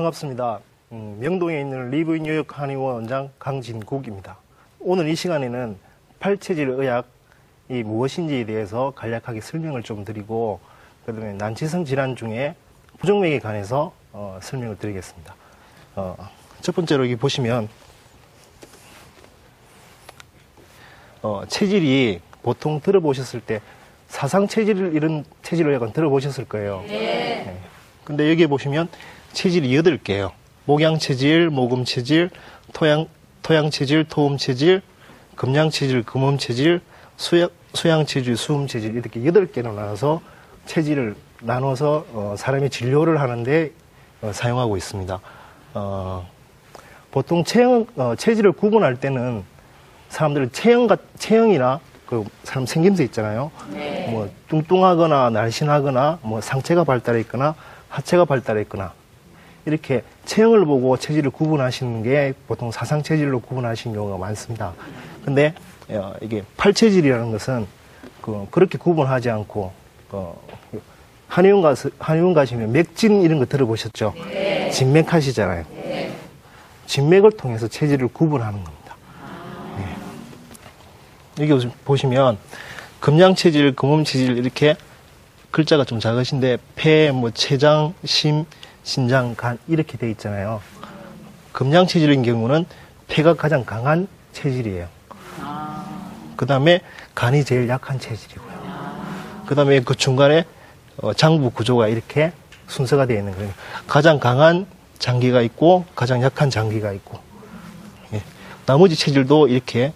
반갑습니다. 명동에 있는 리브 뉴욕 한의원 원장 강진국입니다. 오늘 이 시간에는 팔체질 의학이 무엇인지에 대해서 간략하게 설명을 좀 드리고, 그다음에 난치성 질환 중에 부정맥에 관해서 설명을 드리겠습니다. 첫 번째로 여기 보시면 체질이 보통 들어보셨을 때 사상 체질 이런 체질 의학은 들어보셨을 거예요. 네. 근데 여기 보시면 체질이 8개예요. 목양 체질, 모금 체질, 토양 체질, 토음 체질, 금양 체질, 금음 체질, 수양 체질, 수음 체질 이렇게 8개로 나눠서 체질을 나눠서 사람이 진료를 하는데 사용하고 있습니다. 보통 체질을 구분할 때는 사람들은 체형이나 그 사람 생김새 있잖아요. 네. 뭐 뚱뚱하거나 날씬하거나 뭐 상체가 발달해 있거나 하체가 발달해 있거나 이렇게 체형을 보고 체질을 구분하시는 게 보통 사상 체질로 구분하시는 경우가 많습니다. 근데 이게 팔체질이라는 것은 그렇게 구분하지 않고 한의원 가시면 맥진 이런 거 들어보셨죠? 네. 진맥 하시잖아요. 네. 진맥을 통해서 체질을 구분하는 겁니다. 여기 보시면 금양체질, 금음체질 이렇게 글자가 좀 작으신데 폐, 췌장, 심, 신장, 간 이렇게 돼 있잖아요. 금양체질인 경우는 폐가 가장 강한 체질이에요. 그 다음에 간이 제일 약한 체질이고요. 그 다음에 그 중간에 장부 구조가 이렇게 순서가 되어 있는 거예요. 가장 강한 장기가 있고 가장 약한 장기가 있고, 나머지 체질도 이렇게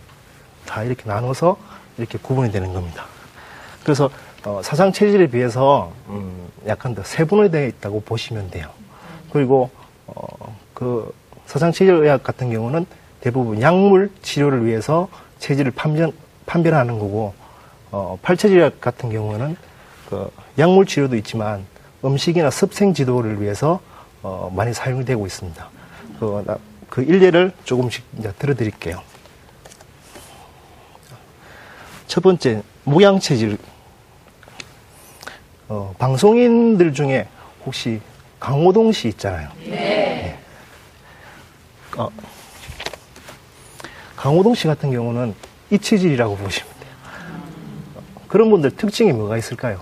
다 이렇게 나눠서 이렇게 구분이 되는 겁니다. 그래서 사상 체질에 비해서 약간 더 세분화되어 있다고 보시면 돼요. 그리고 그 사상 체질 의학 같은 경우는 대부분 약물 치료를 위해서 체질을 판별하는 거고, 팔체질 의학 같은 경우는 그 약물 치료도 있지만 음식이나 습생 지도를 위해서 많이 사용이 되고 있습니다. 그 일례를 조금씩 이제 들어드릴게요. 첫 번째, 목양체질. 방송인들 중에 혹시 강호동 씨 있잖아요. 네. 강호동 씨 같은 경우는 이 체질이라고 보시면 돼요. 그런 분들 특징이 뭐가 있을까요?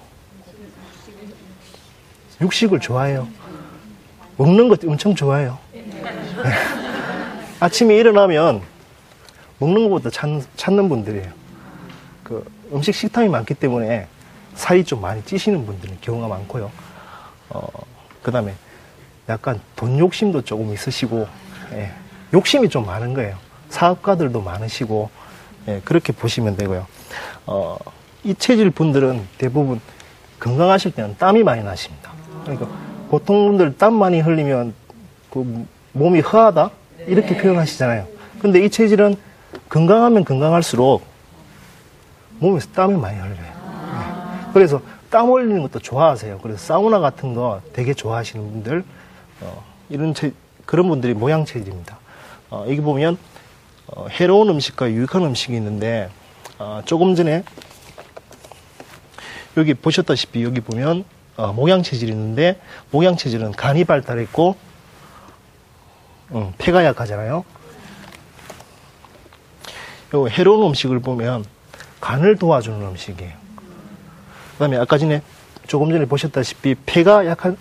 육식을 좋아해요. 먹는 것 엄청 좋아해요. 아침에 일어나면 먹는 것부터 찾는 분들이에요. 그 음식 식탐이 많기 때문에 살이 좀 많이 찌시는 분들은 경우가 많고요. 그 다음에 약간 돈 욕심도 조금 있으시고, 욕심이 좀 많은 거예요. 사업가들도 많으시고, 그렇게 보시면 되고요. 이 체질 분들은 대부분 건강하실 때는 땀이 많이 나십니다. 그러니까 보통 분들 땀 많이 흘리면 그 몸이 허하다? 이렇게 표현하시잖아요. 근데 이 체질은 건강하면 건강할수록 몸에서 땀이 많이 흘려요. 그래서 땀 흘리는 것도 좋아하세요. 그래서 사우나 같은 거 되게 좋아하시는 분들, 그런 분들이 모양 체질입니다. 여기 보면 해로운 음식과 유익한 음식이 있는데, 조금 전에 여기 보셨다시피 여기 보면 목양 체질이 있는데, 목양 체질은 간이 발달했고 폐가 약하잖아요. 요 해로운 음식을 보면 간을 도와주는 음식이에요. 그 다음에 아까 전에 조금 전에 보셨다시피 폐가 약한,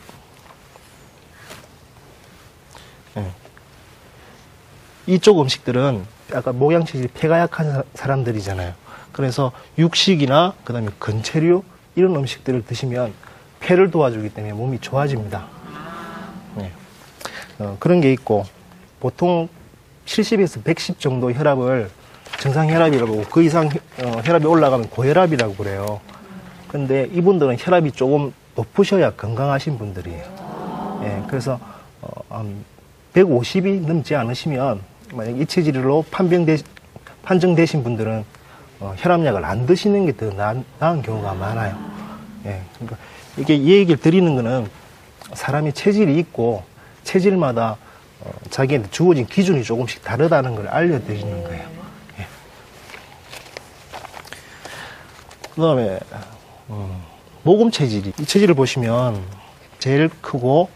이쪽 음식들은 약간 목양체질이 폐가 약한 사람들이잖아요. 그래서 육식이나 그 다음에 건체류 이런 음식들을 드시면 폐를 도와주기 때문에 몸이 좋아집니다. 그런 게 있고, 보통 70에서 110 정도 혈압을 정상 혈압이라고, 그 이상 혈압이 올라가면 고혈압이라고 그래요. 근데 이분들은 혈압이 조금 높으셔야 건강하신 분들이에요. 그래서 150이 넘지 않으시면, 만약 이 체질로 판정되신 분들은 혈압약을 안 드시는 게 더 나은 경우가 많아요. 그러니까 이게 이 얘기를 드리는 거는 사람이 체질이 있고 체질마다 자기한테 주어진 기준이 조금씩 다르다는 걸 알려드리는 거예요. 그 다음에 모금 체질이, 이 체질을 보시면 제일 크고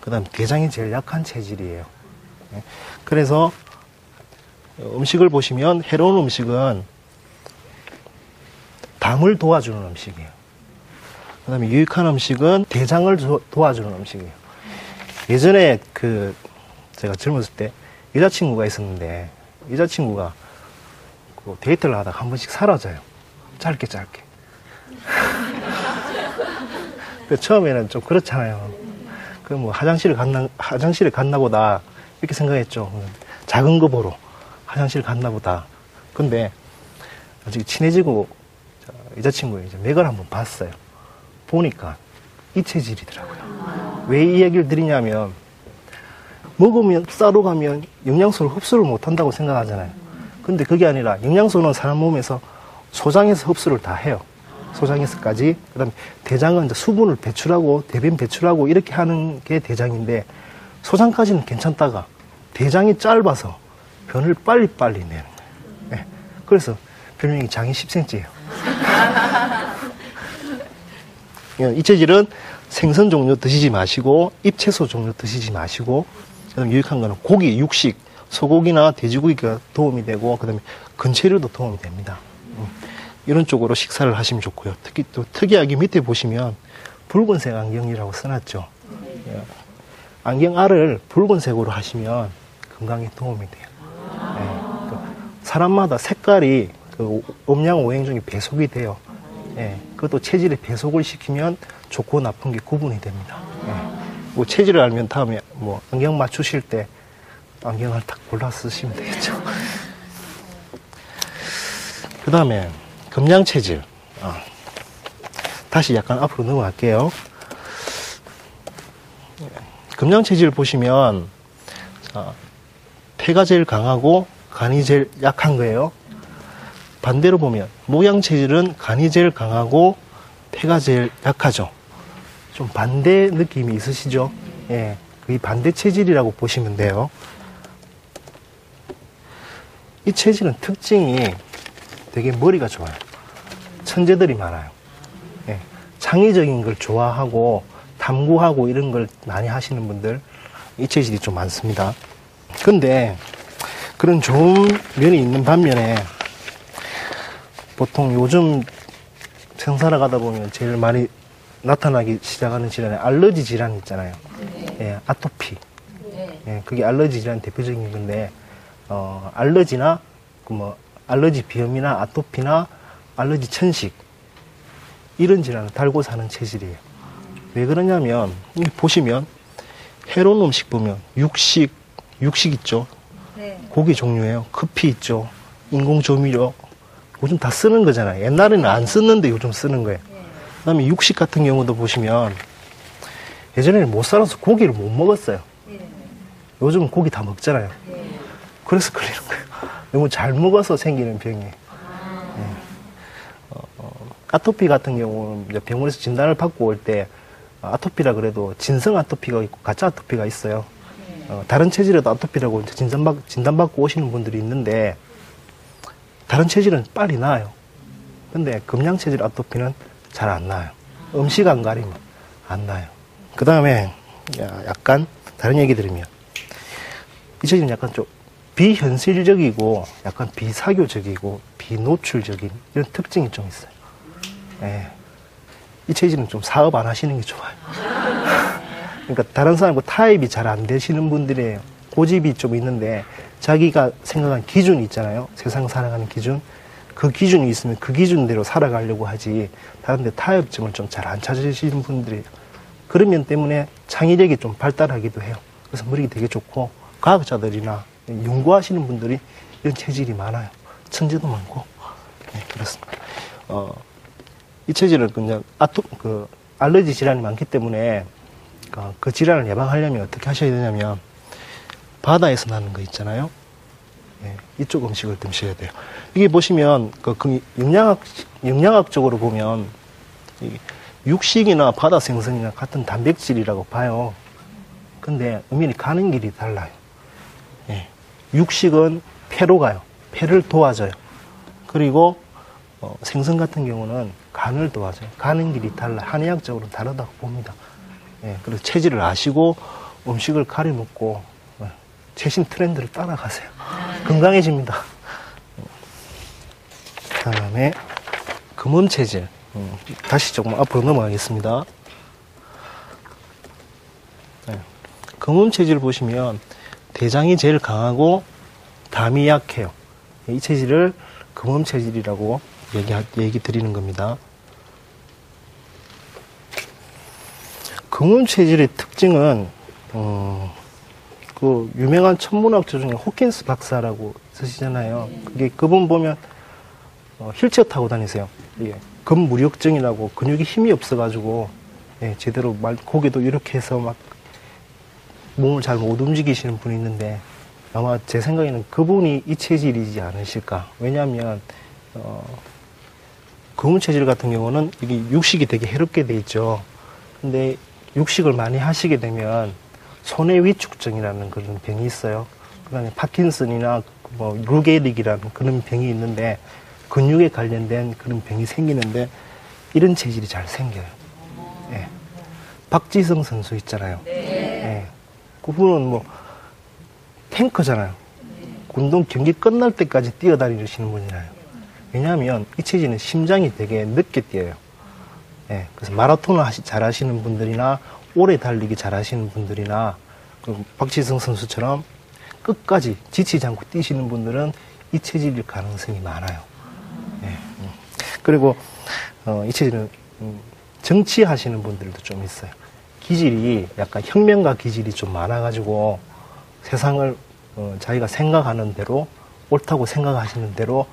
그 다음에 대장이 제일 약한 체질이에요. 예. 그래서 음식을 보시면 해로운 음식은 담을 도와주는 음식이에요. 그 다음에 유익한 음식은 대장을 도와주는 음식이에요. 예전에 제가 젊었을 때 여자친구가 있었는데, 여자친구가 데이트를 하다가 한 번씩 사라져요. 짧게. 처음에는 좀 그렇잖아요. 뭐 화장실에 갔나 보다 이렇게 생각했죠. 작은 거 보러 화장실 갔나 보다. 근데 나중에 친해지고 여자친구의 이제 맥을 한번 봤어요. 보니까 이 체질이더라고요. 왜 이 얘기를 드리냐면, 먹으면 싸러 가면 영양소를 흡수를 못한다고 생각하잖아요. 근데 그게 아니라 영양소는 사람 몸에서 소장에서 흡수를 다 해요. 소장에서까지. 그 다음에 대장은 이제 수분을 배출하고 대변 배출하고 이렇게 하는 게 대장인데, 소장까지는 괜찮다가 대장이 짧아서 변을 빨리빨리 내는 거예요. 네. 그래서 별명이 장이 10cm예요. 이 체질은 생선 종류 드시지 마시고, 잎채소 종류 드시지 마시고, 그다음에 유익한 거는 고기, 육식, 소고기나 돼지고기가 도움이 되고, 그다음에 근체류도 도움이 됩니다. 이런 쪽으로 식사를 하시면 좋고요. 특히 또 특이하게 밑에 보시면 붉은색 안경이라고 써놨죠. 안경알을 붉은색으로 하시면 건강에 도움이 돼요. 네. 사람마다 색깔이 음양 오행 중에 배속이 돼요. 예, 그것도 체질에 배속을 시키면 좋고 나쁜 게 구분이 됩니다. 예, 뭐 체질을 알면 다음에 뭐 안경 맞추실 때 안경을 딱 골라 쓰시면 되겠죠. 그 다음에 금양 체질. 다시 약간 앞으로 넘어갈게요. 금양 체질 보시면 폐가 제일 강하고 간이 제일 약한 거예요. 반대로 보면 모양 체질은 간이 제일 강하고 폐가 제일 약하죠. 좀 반대 느낌이 있으시죠? 예, 그게 반대 체질이라고 보시면 돼요. 이 체질은 특징이 되게 머리가 좋아요. 천재들이 많아요. 예, 창의적인 걸 좋아하고 탐구하고 이런 걸 많이 하시는 분들, 이 체질이 좀 많습니다. 근데 그런 좋은 면이 있는 반면에 보통 요즘 세상 살아가다 보면 제일 많이 나타나기 시작하는 질환이 알러지 질환 있잖아요. 예, 아토피. 예, 그게 알러지 질환 대표적인 건데, 알러지나, 알러지 비염이나 아토피나 알러지 천식, 이런 질환을 달고 사는 체질이에요. 왜 그러냐면, 보시면, 해로운 음식 보면, 육식 있죠? 고기 종류예요. 커피 있죠? 인공조미료. 요즘 다 쓰는 거잖아요. 옛날에는 안 썼는데 요즘 쓰는 거예요. 그 다음에 육식 같은 경우도 보시면, 예전에는 못 살아서 고기를 못 먹었어요. 요즘은 고기 다 먹잖아요. 그래서 걸리는 거예요. 너무 잘 먹어서 생기는 병이에요. 아토피 같은 경우는 병원에서 진단을 받고 올 때, 아토피라 그래도 진성 아토피가 있고 가짜 아토피가 있어요. 다른 체질에도 아토피라고 진단받고 오시는 분들이 있는데, 다른 체질은 빨리 나아요. 근데 금양 체질 아토피는 잘 안 나아요. 음식 안 가리면 안 나아요. 그 다음에 약간 다른 얘기 들으면, 이 체질은 약간 좀 비현실적이고 약간 비사교적이고 비노출적인 이런 특징이 좀 있어요. 예. 이 체질은 좀 사업 안 하시는 게 좋아요. 그러니까 다른 사람과 타협이 잘 안 되시는 분들이에요. 고집이 좀 있는데 자기가 생각한 기준이 있잖아요. 세상 살아가는 기준. 그 기준이 있으면 그 기준대로 살아가려고 하지, 다른 데 타협점을 좀 잘 안 찾으시는 분들이에요. 그런 면 때문에 창의력이 좀 발달하기도 해요. 그래서 머리가 되게 좋고, 과학자들이나 연구하시는 분들이 이런 체질이 많아요. 천재도 많고. 네, 그렇습니다. 이 체질은 그냥 알러지 질환이 많기 때문에 그 질환을 예방하려면 어떻게 하셔야 되냐면, 바다에서 나는 거 있잖아요. 네, 이쪽 음식을 드셔야 돼요. 이게 보시면 영양학적으로 보면 육식이나 바다 생선이나 같은 단백질이라고 봐요. 근데 음연히 가는 길이 달라요. 네, 육식은 폐로 가요. 폐를 도와줘요. 그리고 생선 같은 경우는 간을 도와줘요. 가는 길이 달라. 한의학적으로 다르다고 봅니다. 예, 그래서 체질을 아시고 음식을 가려 먹고 최신 트렌드를 따라가세요. 건강해집니다. 다음에 금음 체질. 다시 조금 앞으로 넘어가겠습니다. 네. 금음 체질 보시면 대장이 제일 강하고 담이 약해요. 이 체질을 금음 체질이라고 얘기 드리는 겁니다. 금음 체질의 특징은 그 유명한 천문학자 중에 호킨스 박사라고 있으시잖아요. 그분 보면 휠체어 타고 다니세요. 예. 근무력증이라고 근육이 힘이 없어가지고 제대로 고개도 이렇게 해서 막 몸을 잘 못 움직이시는 분이 있는데 아마 제 생각에는 그분이 이 체질이지 않으실까. 왜냐하면 금음 체질 같은 경우는 이게 육식이 되게 해롭게 돼 있죠. 근데 육식을 많이 하시게 되면 손해 위축증이라는 그런 병이 있어요. 그다음에 파킨슨이나 뭐 루게릭이라는 그런 병이 있는데 근육에 관련된 그런 병이 생기는데 이런 체질이 잘 생겨요. 예. 박지성 선수 있잖아요. 예. 그분은 뭐 탱커잖아요. 운동 경기 끝날 때까지 뛰어다니시는 분이잖아요. 왜냐하면 이 체질은 심장이 되게 늦게 뛰어요. 예. 그래서 마라톤을 잘 하시는 분들이나 오래 달리기 잘 하시는 분들이나 박지성 선수처럼 끝까지 지치지 않고 뛰시는 분들은 이 체질일 가능성이 많아요. 예. 그리고 이 체질은 정치하시는 분들도 좀 있어요. 기질이 약간 혁명가 기질이 좀 많아가지고 세상을 자기가 생각하는 대로 옳다고 생각하시는 대로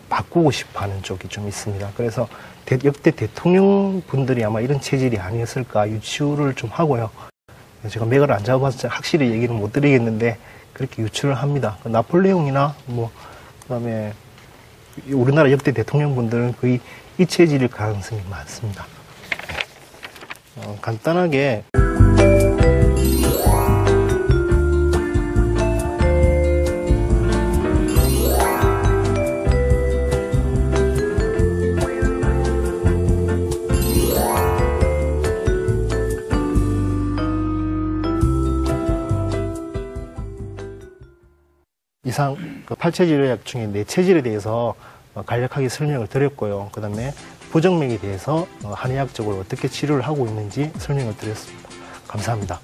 바꾸고 싶어하는 쪽이 좀 있습니다. 그래서 역대 대통령 분들이 아마 이런 체질이 아니었을까 유추를 좀 하고요. 제가 맥을 안 잡아서 확실히 얘기는 못 드리겠는데 그렇게 유추를 합니다. 나폴레옹이나 뭐 그다음에 우리나라 역대 대통령 분들은 거의 이 체질일 가능성이 많습니다. 간단하게 이상 8체질의학 중에 4체질에 대해서 간략하게 설명을 드렸고요. 그 다음에 부정맥에 대해서 한의학적으로 어떻게 치료를 하고 있는지 설명을 드렸습니다. 감사합니다.